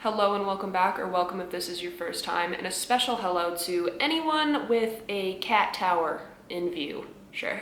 Hello and welcome back, or welcome if this is your first time, and a special hello to anyone with a cat tower in view. Sure.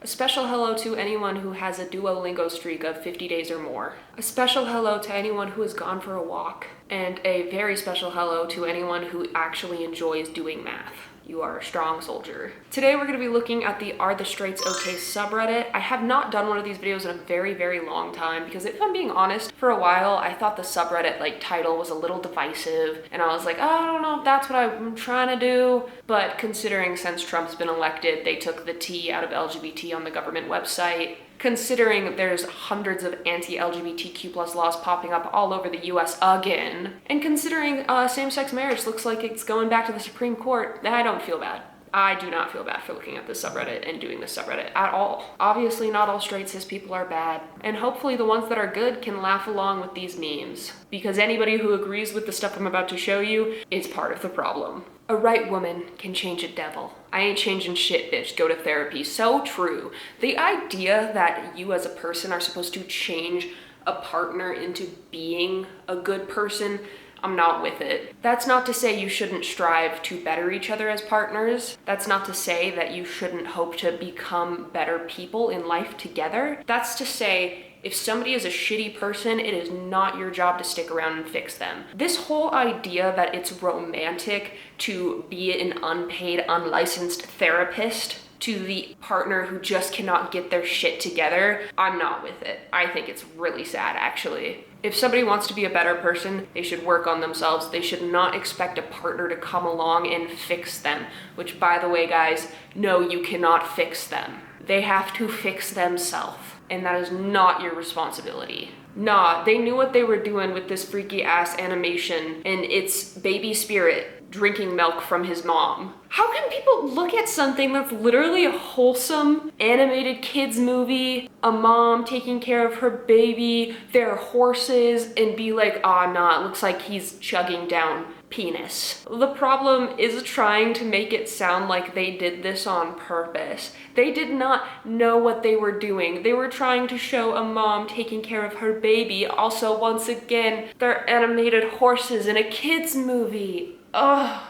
A special hello to anyone who has a Duolingo streak of 50 days or more. A special hello to anyone who has gone for a walk. And a very special hello to anyone who actually enjoys doing math. You are a strong soldier. Today we're going to be looking at the AreTheStraightsOK subreddit. I have not done one of these videos in a very, very long time because if I'm being honest, for a while I thought the subreddit title was a little divisive and I was like, oh, I don't know if that's what I'm trying to do. But considering since Trump's been elected, they took the T out of LGBT on the government website. Considering there's hundreds of anti-LGBTQ+ laws popping up all over the US again, and considering same-sex marriage looks like it's going back to the Supreme Court, I don't feel bad. I do not feel bad for looking at this subreddit and doing this subreddit at all. Obviously not all straight cis people are bad, and hopefully the ones that are good can laugh along with these memes, because anybody who agrees with the stuff I'm about to show you is part of the problem. A right woman can change a devil. I ain't changing shit, bitch. Go to therapy. So true. The idea that you as a person are supposed to change a partner into being a good person, I'm not with it. That's not to say you shouldn't strive to better each other as partners. That's not to say that you shouldn't hope to become better people in life together. That's to say, if somebody is a shitty person, it is not your job to stick around and fix them. This whole idea that it's romantic to be an unpaid, unlicensed therapist to the partner who just cannot get their shit together, I'm not with it. I think it's really sad, actually. If somebody wants to be a better person, they should work on themselves. They should not expect a partner to come along and fix them, which, by the way, guys, no, you cannot fix them. They have to fix themselves. And that is not your responsibility. Nah, they knew what they were doing with this freaky ass animation and it's baby spirit drinking milk from his mom. How can people look at something that's literally a wholesome animated kids movie, a mom taking care of her baby, their horses, and be like, ah, nah, it looks like he's chugging down penis. The problem is trying to make it sound like they did this on purpose. They did not know what they were doing. They were trying to show a mom taking care of her baby. Also, once again, they're animated horses in a kids movie. Ugh.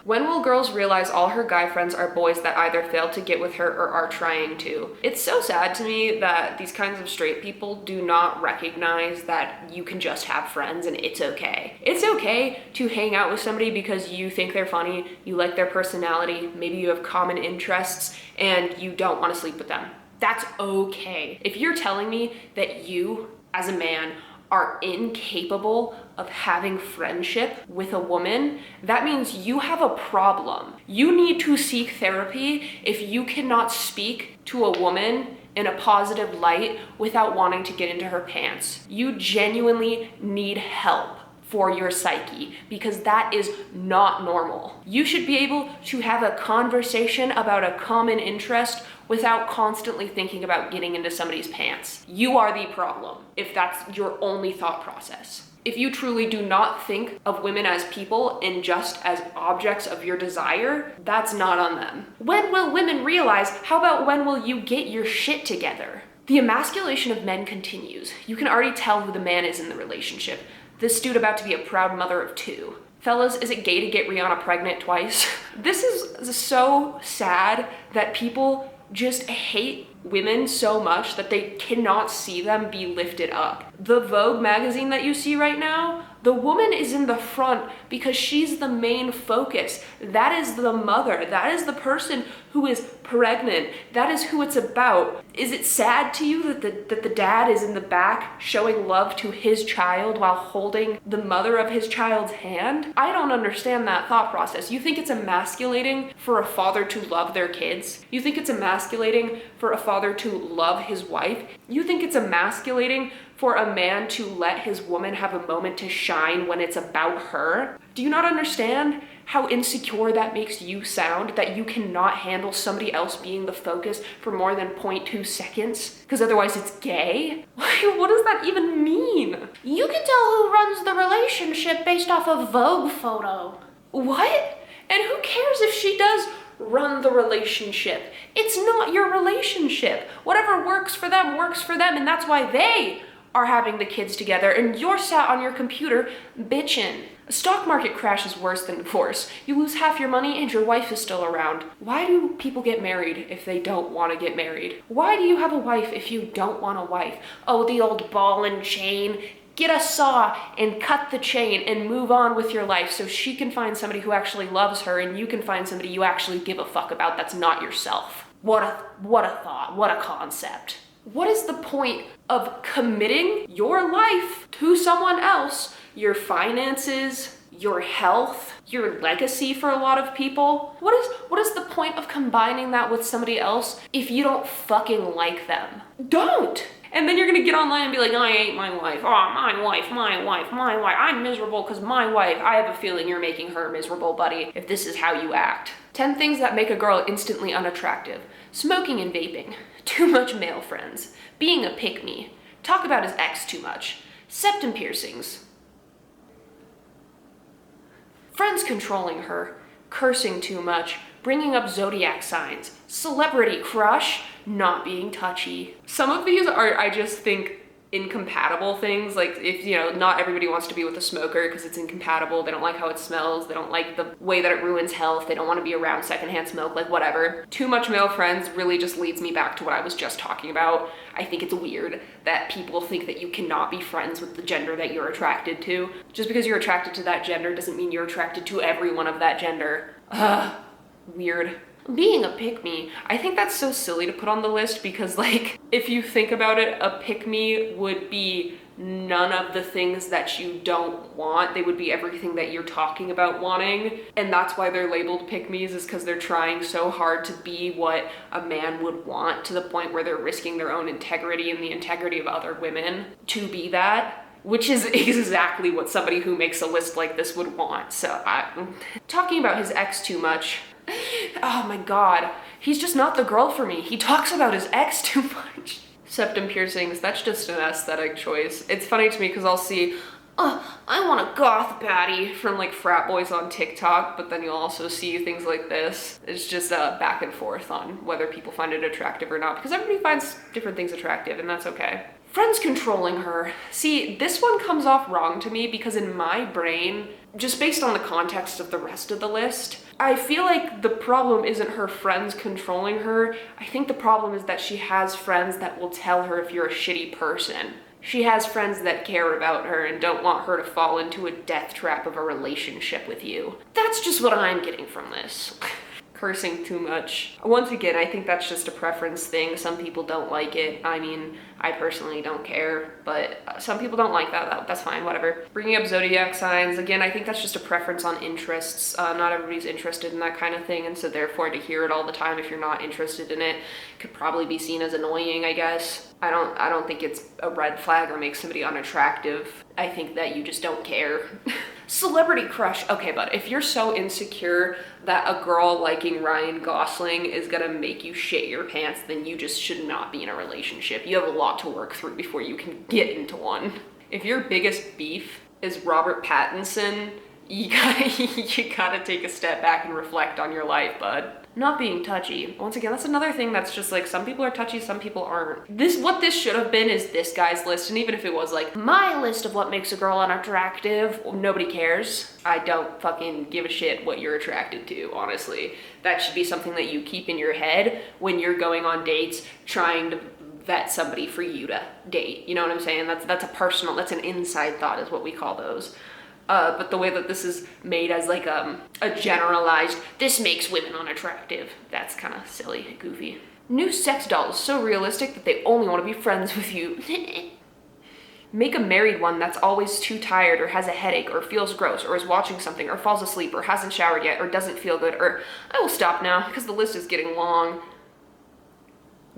When will girls realize all her guy friends are boys that either fail to get with her or are trying to? It's so sad to me that these kinds of straight people do not recognize that you can just have friends and it's okay. It's okay to hang out with somebody because you think they're funny, you like their personality, maybe you have common interests, and you don't want to sleep with them. That's okay. If you're telling me that you, as a man, are incapable of having friendship with a woman, that means you have a problem. You need to seek therapy if you cannot speak to a woman in a positive light without wanting to get into her pants. You genuinely need help for your psyche because that is not normal. You should be able to have a conversation about a common interest without constantly thinking about getting into somebody's pants. You are the problem if that's your only thought process. If you truly do not think of women as people and just as objects of your desire, that's not on them. When will women realize? How about when will you get your shit together? The emasculation of men continues. You can already tell who the man is in the relationship. This dude about to be a proud mother of 2. Fellas, is it gay to get Rihanna pregnant twice? This is so sad that people just hate women so much that they cannot see them be lifted up. The Vogue magazine that you see right now, the woman is in the front because she's the main focus. That is the mother. That is the person who is pregnant. That is who it's about. Is it sad to you that the dad is in the back showing love to his child while holding the mother of his child's hand? I don't understand that thought process. You think it's emasculating for a father to love their kids? You think it's emasculating for a father to love his wife? You think it's emasculating for a man to let his woman have a moment to shine when it's about her? Do you not understand how insecure that makes you sound, that you cannot handle somebody else being the focus for more than 0.2 seconds? Because otherwise it's gay? What does that even mean? You can tell who runs the relationship based off a Vogue photo. What? And who cares if she does run the relationship? It's not your relationship. Whatever works for them, and that's why they are having the kids together and you're sat on your computer bitching. A stock market crash is worse than divorce. You lose half your money and your wife is still around. Why do people get married if they don't want to get married? Why do you have a wife if you don't want a wife? Oh, the old ball and chain. Get a saw and cut the chain and move on with your life so she can find somebody who actually loves her and you can find somebody you actually give a fuck about that's not yourself. What a thought, what a concept. What is the point of committing your life to someone else, your finances, your health, your legacy for a lot of people? What is the point of combining that with somebody else if you don't fucking like them? Don't! And then you're gonna get online and be like, I hate my wife. Oh, my wife. I'm miserable because my wife. I have a feeling you're making her miserable, buddy, if this is how you act. 10 things that make a girl instantly unattractive. Smoking and vaping. Too much male friends. Being a pick-me. Talk about his ex too much. Septum piercings. Friends controlling her. Cursing too much. Bringing up zodiac signs. Celebrity crush. Not being touchy. Some of these are, I just think, incompatible things. Like, if, you know, not everybody wants to be with a smoker because it's incompatible. They don't like how it smells. They don't like the way that it ruins health. They don't want to be around secondhand smoke, like whatever. Too much male friends really just leads me back to what I was just talking about. I think it's weird that people think that you cannot be friends with the gender that you're attracted to. Just because you're attracted to that gender doesn't mean you're attracted to everyone of that gender. Weird. Being a pick-me, I think that's so silly to put on the list because, like, if you think about it, a pick-me would be none of the things that you don't want. They would be everything that you're talking about wanting. And that's why they're labeled pick-me's, is because they're trying so hard to be what a man would want, to the point where they're risking their own integrity and the integrity of other women to be that. Which is exactly what somebody who makes a list like this would want. So, talking about his ex too much. Oh my god, he's just not the girl for me. He talks about his ex too much. Septum piercings, that's just an aesthetic choice. It's funny to me because I'll see, I want a goth baddie from like frat boys on TikTok, but then you'll also see things like this. It's just back and forth on whether people find it attractive or not, because everybody finds different things attractive and that's okay. Friends controlling her. See, this one comes off wrong to me because in my brain, just based on the context of the rest of the list, I feel like the problem isn't her friends controlling her. I think the problem is that she has friends that will tell her if you're a shitty person. She has friends that care about her and don't want her to fall into a death trap of a relationship with you. That's just what I'm getting from this. Cursing too much. Once again, I think that's just a preference thing. Some people don't like it. I mean, I personally don't care, but some people don't like that. That's fine, whatever. Bringing up zodiac signs, again, I think that's just a preference on interests. Not everybody's interested in that kind of thing, and so therefore to hear it all the time if you're not interested in it could probably be seen as annoying, I guess. I don't think it's a red flag or makes somebody unattractive. I think that you just don't care. Celebrity crush. Okay, but if you're so insecure that a girl liking Ryan Gosling is gonna make you shit your pants, then you just should not be in a relationship. You have a lot to work through before you can get into one. If your biggest beef is Robert Pattinson, you gotta take a step back and reflect on your life, bud. Not being touchy. Once again, that's another thing that's just like, some people are touchy, some people aren't. What this should have been is this guy's list, and even if it was like my list of what makes a girl unattractive, nobody cares. I don't fucking give a shit what you're attracted to, honestly. That should be something that you keep in your head when you're going on dates, trying to vet somebody for you to date. You know what I'm saying? That's an inside thought is what we call those. But the way that this is made as like a generalized, this makes women unattractive, that's kind of silly, goofy. New sex doll is so realistic that they only want to be friends with you. Make a married one that's always too tired or has a headache or feels gross or is watching something or falls asleep or hasn't showered yet or doesn't feel good, or I will stop now because the list is getting long.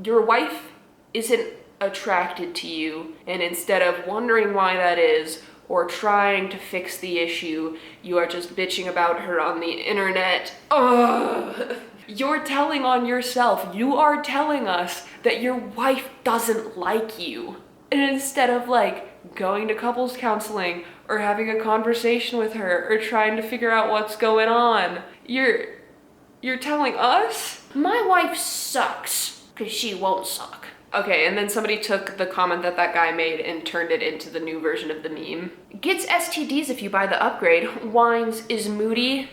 Your wife isn't attracted to you, and instead of wondering why that is, or trying to fix the issue, you are just bitching about her on the internet. Ugh. You're telling on yourself. You are telling us that your wife doesn't like you. And instead of like going to couples counseling or having a conversation with her or trying to figure out what's going on, you're telling us? My wife sucks, 'cause she won't suck. Okay, and then somebody took the comment that that guy made and turned it into the new version of the meme. Gets STDs if you buy the upgrade. Whines, is moody.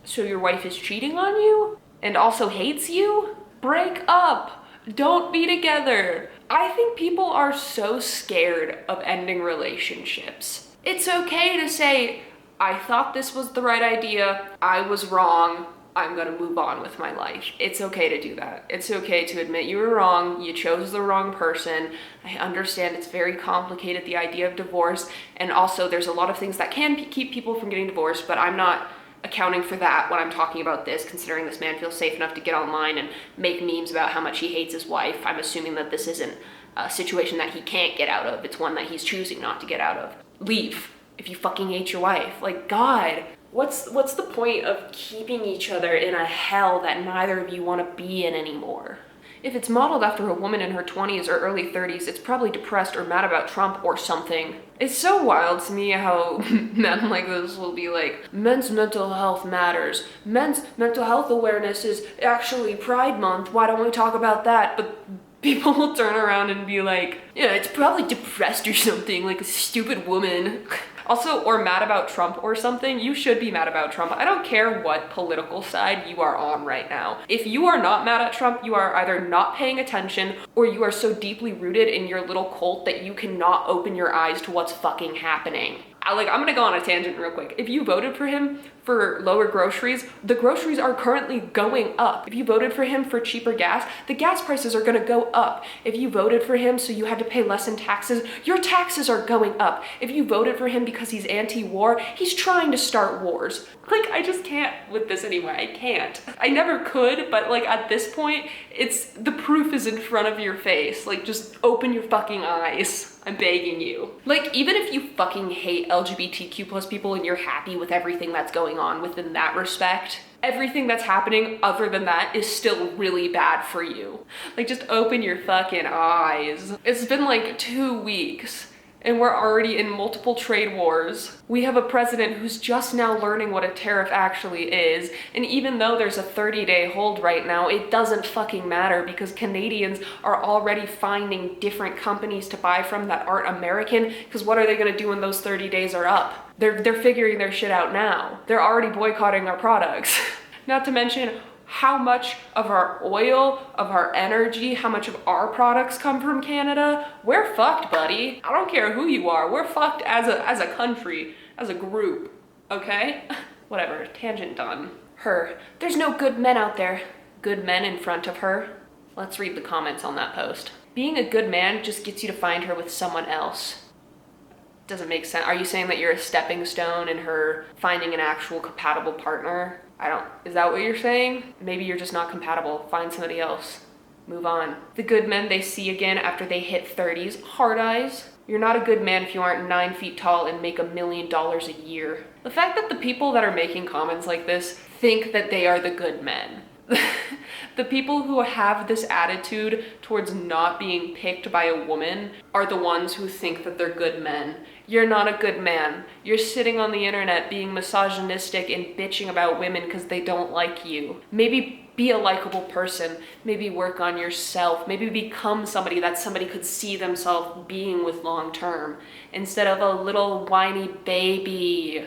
So your wife is cheating on you? And also hates you? Break up. Don't be together. I think people are so scared of ending relationships. It's okay to say, I thought this was the right idea. I was wrong. I'm gonna move on with my life. It's okay to do that. It's okay to admit you were wrong. You chose the wrong person. I understand it's very complicated, the idea of divorce. And also there's a lot of things that can keep people from getting divorced, but I'm not accounting for that when I'm talking about this, considering this man feels safe enough to get online and make memes about how much he hates his wife. I'm assuming that this isn't a situation that he can't get out of. It's one that he's choosing not to get out of. Leave if you fucking hate your wife. Like, God, what's the point of keeping each other in a hell that neither of you want to be in anymore? If it's modeled after a woman in her 20s or early 30s, it's probably depressed or mad about Trump or something. It's so wild to me how men like this will be like, men's mental health matters. Men's mental health awareness is actually Pride Month. Why don't we talk about that? But people will turn around and be like, yeah, it's probably depressed or something, like a stupid woman. Also, or mad about Trump or something, you should be mad about Trump. I don't care what political side you are on right now. If you are not mad at Trump, you are either not paying attention or you are so deeply rooted in your little cult that you cannot open your eyes to what's fucking happening. I'm gonna go on a tangent real quick. If you voted for him for lower groceries, the groceries are currently going up. If you voted for him for cheaper gas, the gas prices are gonna go up. If you voted for him so you had to pay less in taxes, your taxes are going up. If you voted for him because he's anti-war, he's trying to start wars. Like, I just can't with this anyway. I can't. I never could, but like at this point, the proof is in front of your face. Like, just open your fucking eyes. I'm begging you. Like, even if you fucking hate LGBTQ plus people and you're happy with everything that's going on within that respect, everything that's happening other than that is still really bad for you. Like, just open your fucking eyes. It's been like 2 weeks and we're already in multiple trade wars. We have a president who's just now learning what a tariff actually is. And even though there's a 30-day hold right now, it doesn't fucking matter because Canadians are already finding different companies to buy from that aren't American, because what are they gonna do when those 30 days are up? They're figuring their shit out now. They're already boycotting our products. Not to mention how much of our oil, of our energy, how much of our products come from Canada. We're fucked, buddy. I don't care who you are. We're fucked as a country, as a group, okay? Whatever, tangent done. Her, there's no good men out there. Good men in front of her. Let's read the comments on that post. Being a good man just gets you to find her with someone else. Doesn't make sense. Are you saying that you're a stepping stone in her finding an actual compatible partner? Is that what you're saying? Maybe you're just not compatible. Find somebody else. Move on. The good men they see again after they hit 30s. Hard eyes. You're not a good man if you aren't 9 feet tall and make $1 million a year. The fact that the people that are making comments like this think that they are the good men. The people who have this attitude towards not being picked by a woman are the ones who think that they're good men. You're not a good man. You're sitting on the internet being misogynistic and bitching about women because they don't like you. Maybe be a likable person. Maybe work on yourself. Maybe become somebody that somebody could see themselves being with long term, instead of a little whiny baby.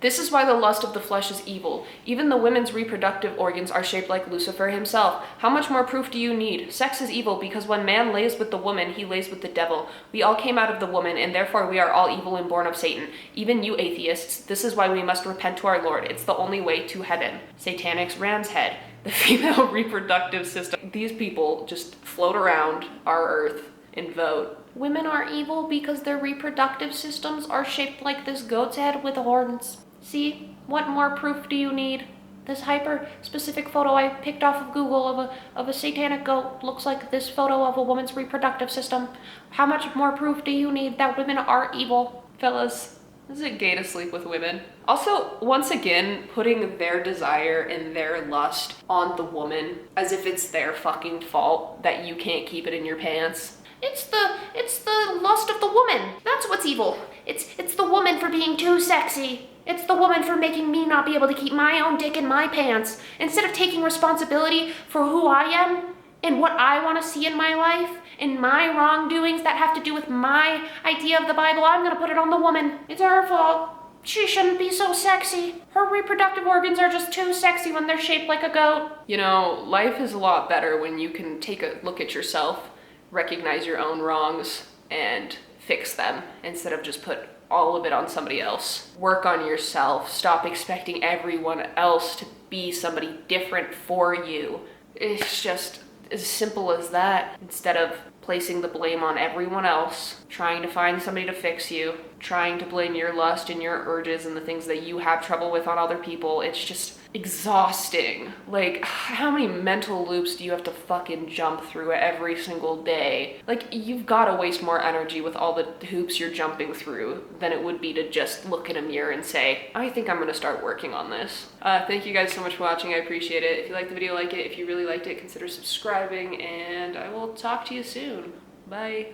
This is why the lust of the flesh is evil. Even the women's reproductive organs are shaped like Lucifer himself. How much more proof do you need? Sex is evil because when man lays with the woman, he lays with the devil. We all came out of the woman, and therefore we are all evil and born of Satan. Even you atheists, this is why we must repent to our Lord. It's the only way to heaven. Satanic's ram's head. The female reproductive system. These people just float around our earth and vote. Women are evil because their reproductive systems are shaped like this goat's head with horns. See, what more proof do you need? This hyper-specific photo I picked off of Google of a satanic goat looks like this photo of a woman's reproductive system. How much more proof do you need that women are evil? Fellas, is it gay to sleep with women? Also, once again, putting their desire and their lust on the woman as if it's their fucking fault that you can't keep it in your pants. It's the lust of the woman. That's what's evil. It's the woman for being too sexy. It's the woman for making me not be able to keep my own dick in my pants. Instead of taking responsibility for who I am and what I want to see in my life and my wrongdoings that have to do with my idea of the Bible, I'm gonna put it on the woman. It's her fault. She shouldn't be so sexy. Her reproductive organs are just too sexy when they're shaped like a goat. You know, life is a lot better when you can take a look at yourself, recognize your own wrongs, and fix them instead of just put all of it on somebody else. Work on yourself. Stop expecting everyone else to be somebody different for you. It's just as simple as that. Instead of placing the blame on everyone else, trying to find somebody to fix you, trying to blame your lust and your urges and the things that you have trouble with on other people, it's just exhausting. Like, how many mental loops do you have to fucking jump through every single day? Like, you've gotta waste more energy with all the hoops you're jumping through than it would be to just look in a mirror and say, I think I'm gonna start working on this. Thank you guys so much for watching. I appreciate it. If you liked the video, like it. If you really liked it, consider subscribing, and I will talk to you soon. Bye.